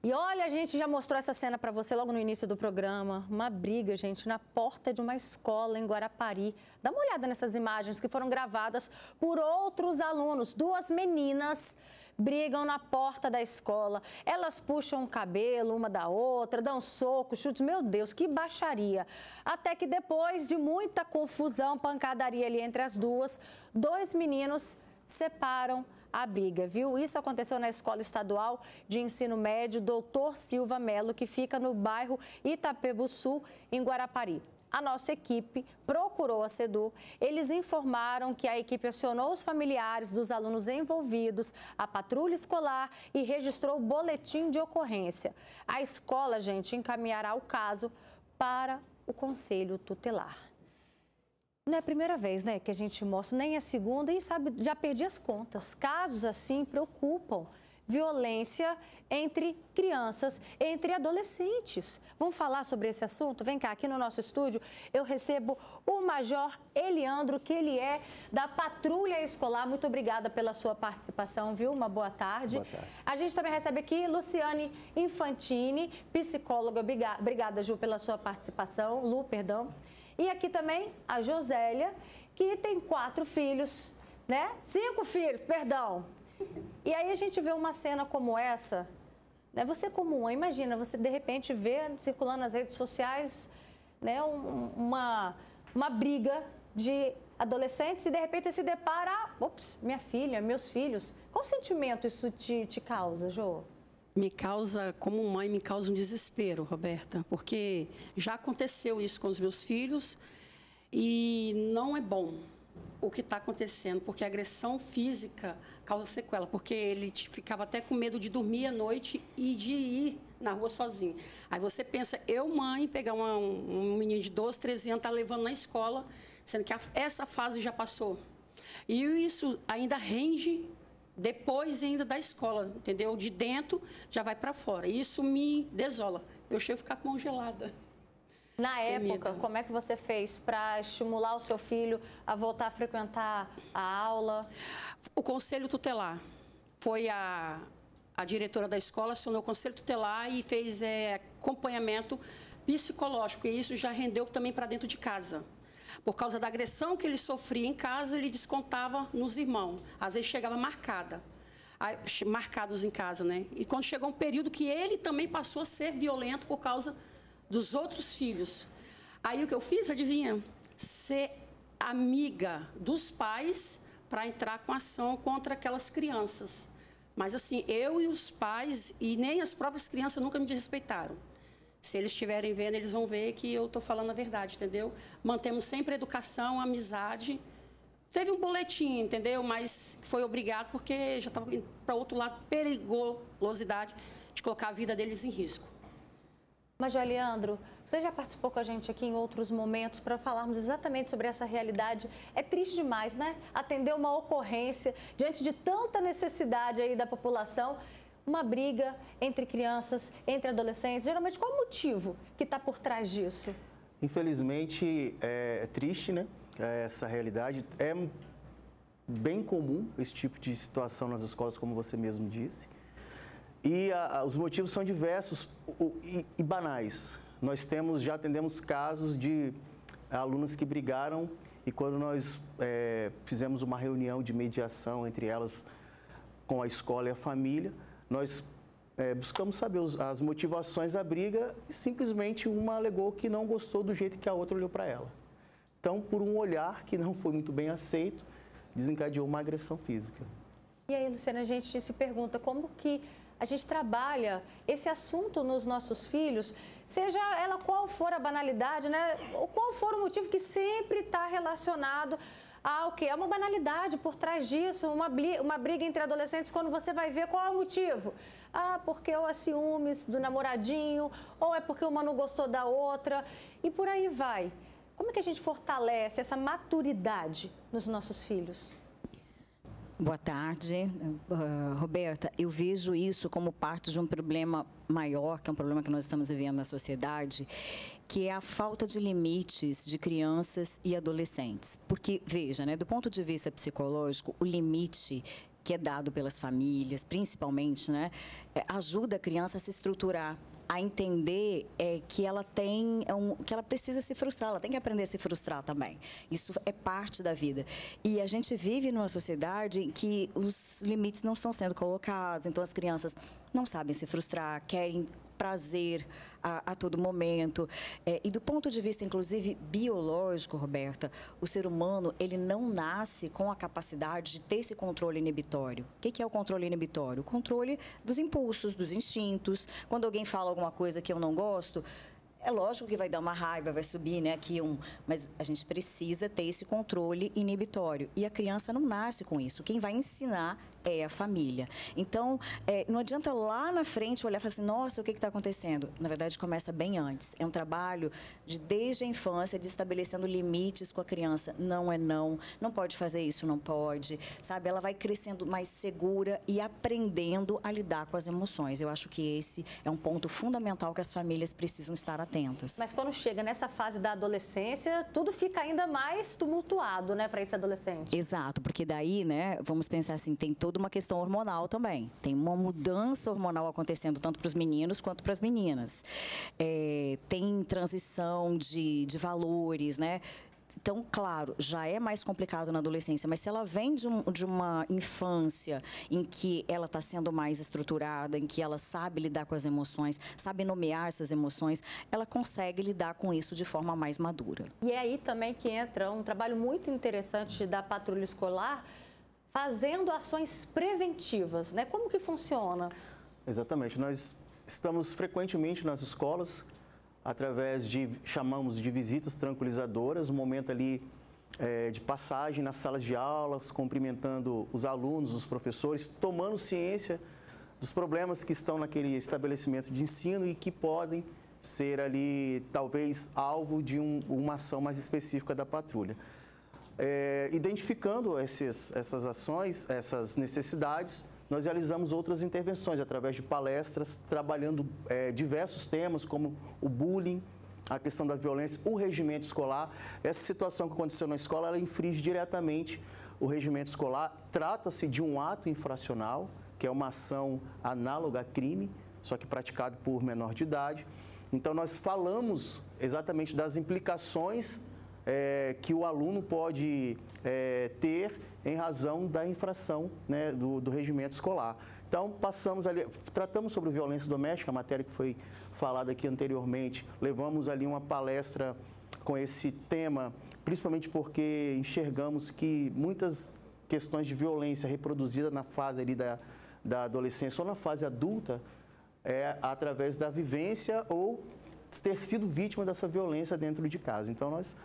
E olha, a gente já mostrou essa cena para você logo no início do programa. Uma briga, gente, na porta de uma escola em Guarapari. Dá uma olhada nessas imagens que foram gravadas por outros alunos. Duas meninas brigam na porta da escola. Elas puxam o cabelo uma da outra, dão soco, chutes. Meu Deus, que baixaria. Até que depois de muita confusão, pancadaria ali entre as duas, dois meninos separam a briga, viu? Isso aconteceu na Escola Estadual de Ensino Médio Doutor Silva Melo, que fica no bairro Itapebuçu, em Guarapari. A nossa equipe procurou a SEDU. Eles informaram que a equipe acionou os familiares dos alunos envolvidos, a patrulha escolar e registrou o boletim de ocorrência. A escola, gente, encaminhará o caso para o Conselho Tutelar. Não é a primeira vez, né, que a gente mostra, nem a segunda, e sabe, já perdi as contas. Casos assim preocupam. Violência entre crianças, entre adolescentes. Vamos falar sobre esse assunto? Vem cá, aqui no nosso estúdio eu recebo o Major Eliandro, que ele é da Patrulha Escolar. Muito obrigada pela sua participação, viu? Uma boa tarde. Boa tarde. A gente também recebe aqui Luciane Infantini, psicóloga. Obrigada, Ju, pela sua participação. Lu, perdão. E aqui também a Josélia, que tem 4 filhos, né? 5 filhos, perdão. E aí a gente vê uma cena como essa, né? Você como mãe, imagina, você de repente vê circulando nas redes sociais, né, uma briga de adolescentes e de repente você se depara, ops, minha filha, meus filhos. Qual sentimento isso te causa, Jô? Me causa, como mãe, me causa um desespero, Roberta, porque já aconteceu isso com os meus filhos e não é bom o que está acontecendo, porque a agressão física causa sequela, porque ele ficava até com medo de dormir à noite e de ir na rua sozinho. Aí você pensa, eu, mãe, pegar um menino de 12, 13 anos, está levando na escola, sendo que essa fase já passou. E isso ainda rende depois ainda da escola, entendeu? De dentro já vai para fora. Isso me desola. Eu chego a ficar congelada. Na época, como é que você fez para estimular o seu filho a voltar a frequentar a aula? O Conselho Tutelar. Foi a diretora da escola, acionou o Conselho Tutelar e fez acompanhamento psicológico. E isso já rendeu também para dentro de casa. Por causa da agressão que ele sofria em casa, ele descontava nos irmãos. Às vezes chegava marcados em casa, né? E quando chegou um período que ele também passou a ser violento por causa dos outros filhos. Aí o que eu fiz, adivinha? Ser amiga dos pais para entrar com ação contra aquelas crianças. Mas assim, eu e os pais, e nem as próprias crianças nunca me desrespeitaram. Se eles estiverem vendo, eles vão ver que eu estou falando a verdade, entendeu? Mantemos sempre a educação, a amizade. Teve um boletim, entendeu? Mas foi obrigado porque já estava indo para outro lado, periculosidade de colocar a vida deles em risco. Major Leandro, você já participou com a gente aqui em outros momentos para falarmos exatamente sobre essa realidade. É triste demais, né? Atender uma ocorrência diante de tanta necessidade aí da população. Uma briga entre crianças, entre adolescentes. Geralmente, qual o motivo que está por trás disso? Infelizmente, é triste, né? Essa realidade. É bem comum esse tipo de situação nas escolas, como você mesmo disse. E os motivos são diversos e banais. Nós já atendemos casos de alunos que brigaram e quando nós fizemos uma reunião de mediação entre elas com a escola e a família, nós buscamos saber as motivações da briga e simplesmente uma alegou que não gostou do jeito que a outra olhou para ela. Então, por um olhar que não foi muito bem aceito, desencadeou uma agressão física. E aí, Luciana, a gente se pergunta como que a gente trabalha esse assunto nos nossos filhos, seja ela qual for a banalidade, né? Ou qual for o motivo que sempre está relacionado ao quê? É uma banalidade por trás disso, uma briga entre adolescentes, quando você vai ver qual é o motivo. Ah, porque ou é ciúmes do namoradinho, ou é porque uma não gostou da outra, e por aí vai. Como é que a gente fortalece essa maturidade nos nossos filhos? Boa tarde, Roberta. Eu vejo isso como parte de um problema maior, que é um problema que nós estamos vivendo na sociedade, que é a falta de limites de crianças e adolescentes. Porque, veja, né, do ponto de vista psicológico, o limite que é dado pelas famílias, principalmente, né, ajuda a criança a se estruturar, a entender que ela que ela precisa se frustrar, ela tem que aprender a se frustrar também. Isso é parte da vida. E a gente vive numa sociedade em que os limites não estão sendo colocados, então as crianças não sabem se frustrar, querem prazer a todo momento. E do ponto de vista, inclusive, biológico, Roberta, o ser humano, ele não nasce com a capacidade de ter esse controle inibitório. O que é o controle inibitório? O controle dos impulsos, dos instintos. Quando alguém fala alguma coisa que eu não gosto, é lógico que vai dar uma raiva, vai subir, né, mas a gente precisa ter esse controle inibitório. E a criança não nasce com isso. Quem vai ensinar é a família. Então, não adianta lá na frente olhar e falar assim, nossa, o que está acontecendo? Na verdade, começa bem antes. É um trabalho desde a infância, de estabelecendo limites com a criança. Não é não, não pode fazer isso, não pode. Sabe, ela vai crescendo mais segura e aprendendo a lidar com as emoções. Eu acho que esse é um ponto fundamental que as famílias precisam estar atentas. Mas quando chega nessa fase da adolescência, tudo fica ainda mais tumultuado, né, para esse adolescente. Exato, porque daí, né, vamos pensar assim, tem toda uma questão hormonal também. Tem uma mudança hormonal acontecendo tanto para os meninos quanto para as meninas. Tem transição de valores, né? Então, claro, já é mais complicado na adolescência, mas se ela vem de uma infância em que ela está sendo mais estruturada, em que ela sabe lidar com as emoções, sabe nomear essas emoções, ela consegue lidar com isso de forma mais madura. E é aí também que entra um trabalho muito interessante da patrulha escolar, fazendo ações preventivas, né? Como que funciona? Exatamente. Nós estamos frequentemente nas escolas, através chamamos de visitas tranquilizadoras, um momento ali de passagem nas salas de aulas, cumprimentando os alunos, os professores, tomando ciência dos problemas que estão naquele estabelecimento de ensino e que podem ser ali, talvez, alvo de uma ação mais específica da patrulha. Identificando essas ações, essas necessidades, nós realizamos outras intervenções através de palestras, trabalhando diversos temas como o bullying, a questão da violência, o regimento escolar. Essa situação que aconteceu na escola, ela infringe diretamente o regimento escolar. Trata-se de um ato infracional, que é uma ação análoga a crime, só que praticado por menor de idade. Então, nós falamos exatamente das implicações que o aluno pode ter em razão da infração, né, do regimento escolar. Então, passamos ali, tratamos sobre violência doméstica, a matéria que foi falada aqui anteriormente, levamos ali uma palestra com esse tema, principalmente porque enxergamos que muitas questões de violência reproduzida na fase ali da adolescência ou na fase adulta através da vivência ou ter sido vítima dessa violência dentro de casa. Então, nós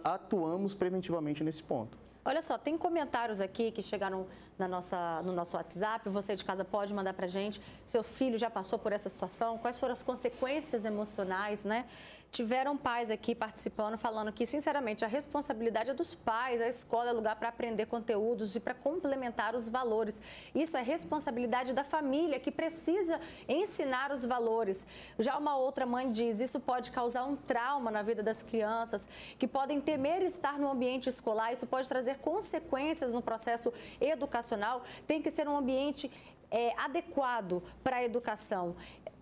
atuamos preventivamente nesse ponto. Olha só, tem comentários aqui que chegaram no nosso WhatsApp, você de casa pode mandar pra gente. Seu filho já passou por essa situação? Quais foram as consequências emocionais, né? Tiveram pais aqui participando, falando que, sinceramente, a responsabilidade é dos pais, a escola é lugar para aprender conteúdos e para complementar os valores. Isso é responsabilidade da família, que precisa ensinar os valores. Já uma outra mãe diz, isso pode causar um trauma na vida das crianças, que podem temer estar no ambiente escolar, isso pode trazer consequências no processo educacional. Tem que ser um ambiente adequado para a educação.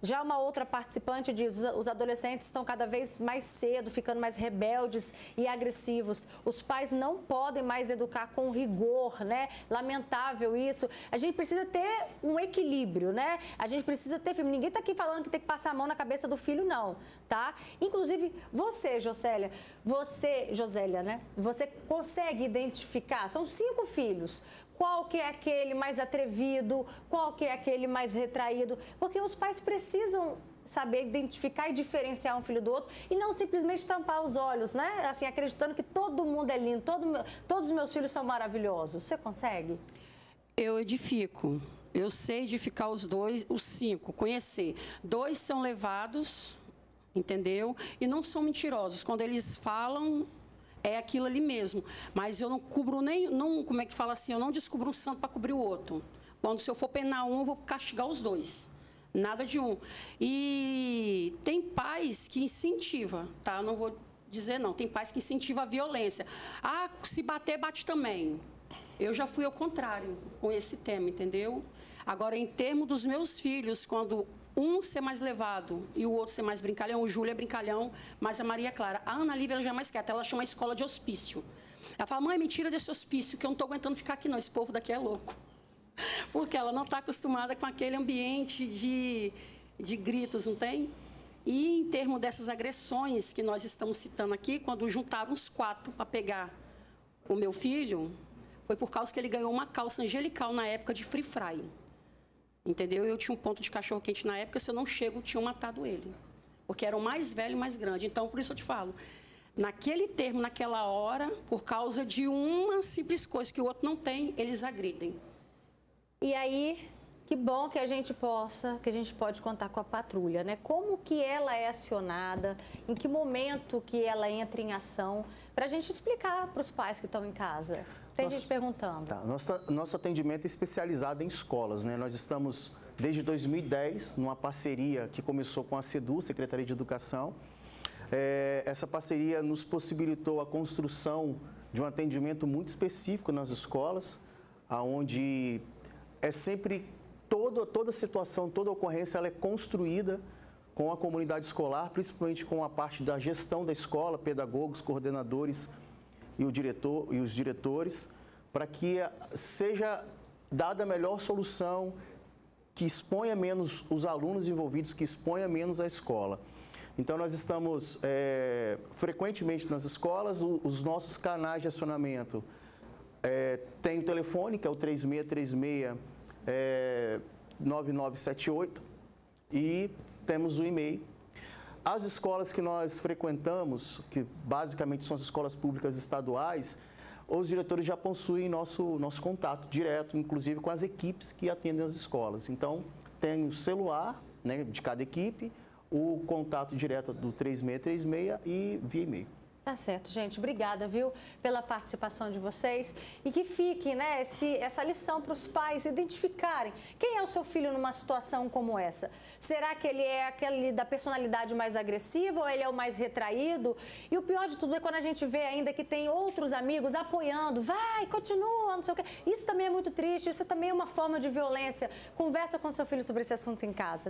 Já uma outra participante diz, os adolescentes estão cada vez mais cedo, ficando mais rebeldes e agressivos. Os pais não podem mais educar com rigor, né? Lamentável isso. A gente precisa ter um equilíbrio, né? A gente precisa ter... Ninguém está aqui falando que tem que passar a mão na cabeça do filho, não, tá? Inclusive, você, Josélia, né? Você consegue identificar, são 5 filhos, qual que é aquele mais atrevido, qual que é aquele mais retraído, porque os pais precisam saber identificar e diferenciar um filho do outro e não simplesmente tampar os olhos, né? Assim, acreditando que todo mundo é lindo, todos os meus filhos são maravilhosos. Você consegue? Eu edifico. Eu sei edificar os 5, conhecer. 2 são levados, entendeu? E não são mentirosos. Quando eles falam... é aquilo ali mesmo, mas eu não cubro como é que fala assim, eu não descubro um santo para cobrir o outro. Quando se eu for penar um, eu vou castigar os 2, nada de um. E tem pais que incentivam, tá? Não vou dizer não, tem pais que incentivam a violência. Ah, se bater, bate também. Eu já fui ao contrário com esse tema, entendeu? Agora, em termos dos meus filhos, quando um ser mais levado e o outro ser mais brincalhão, o Júlio é brincalhão, mas a Maria Clara, a Ana Lívia, ela já é mais quieta, ela chama a escola de hospício. Ela fala, mãe, me tira desse hospício, que eu não estou aguentando ficar aqui não, esse povo daqui é louco. Porque ela não está acostumada com aquele ambiente de gritos, não tem? E em termos dessas agressões que nós estamos citando aqui, quando juntaram os 4 para pegar o meu filho, foi por causa que ele ganhou uma calça angelical na época de Free Fry. Entendeu? Eu tinha um ponto de cachorro-quente na época, se eu não chego, tinham matado ele. Porque era o mais velho e mais grande. Então, por isso eu te falo, naquele termo, naquela hora, por causa de uma simples coisa que o outro não tem, eles agridem. E aí, que bom que a gente pode contar com a patrulha, né? Como que ela é acionada, em que momento que ela entra em ação, para a gente explicar para os pais que estão em casa. Tem gente perguntando. Tá, nosso atendimento é especializado em escolas, né? Nós estamos, desde 2010, numa parceria que começou com a SEDU, Secretaria de Educação. Essa parceria nos possibilitou a construção de um atendimento muito específico nas escolas, onde é sempre toda situação, toda ocorrência, ela é construída com a comunidade escolar, principalmente com a parte da gestão da escola, pedagogos, coordenadores e os diretores, para que seja dada a melhor solução, que exponha menos os alunos envolvidos, que exponha menos a escola. Então, nós estamos frequentemente nas escolas, os nossos canais de acionamento. Tem o telefone, que é o 3636-9978, e temos o e-mail. As escolas que nós frequentamos, que basicamente são as escolas públicas estaduais, os diretores já possuem nosso contato direto, inclusive com as equipes que atendem as escolas. Então, tem o celular, né, de cada equipe, o contato direto do 3636 e via e-mail. Tá certo, gente. Obrigada, viu, pela participação de vocês. E que fique, né, essa lição para os pais identificarem quem é o seu filho numa situação como essa. Será que ele é aquele da personalidade mais agressiva ou ele é o mais retraído? E o pior de tudo é quando a gente vê ainda que tem outros amigos apoiando. Vai, continua, não sei o quê. Isso também é muito triste, isso também é uma forma de violência. Conversa com seu filho sobre esse assunto em casa, viu?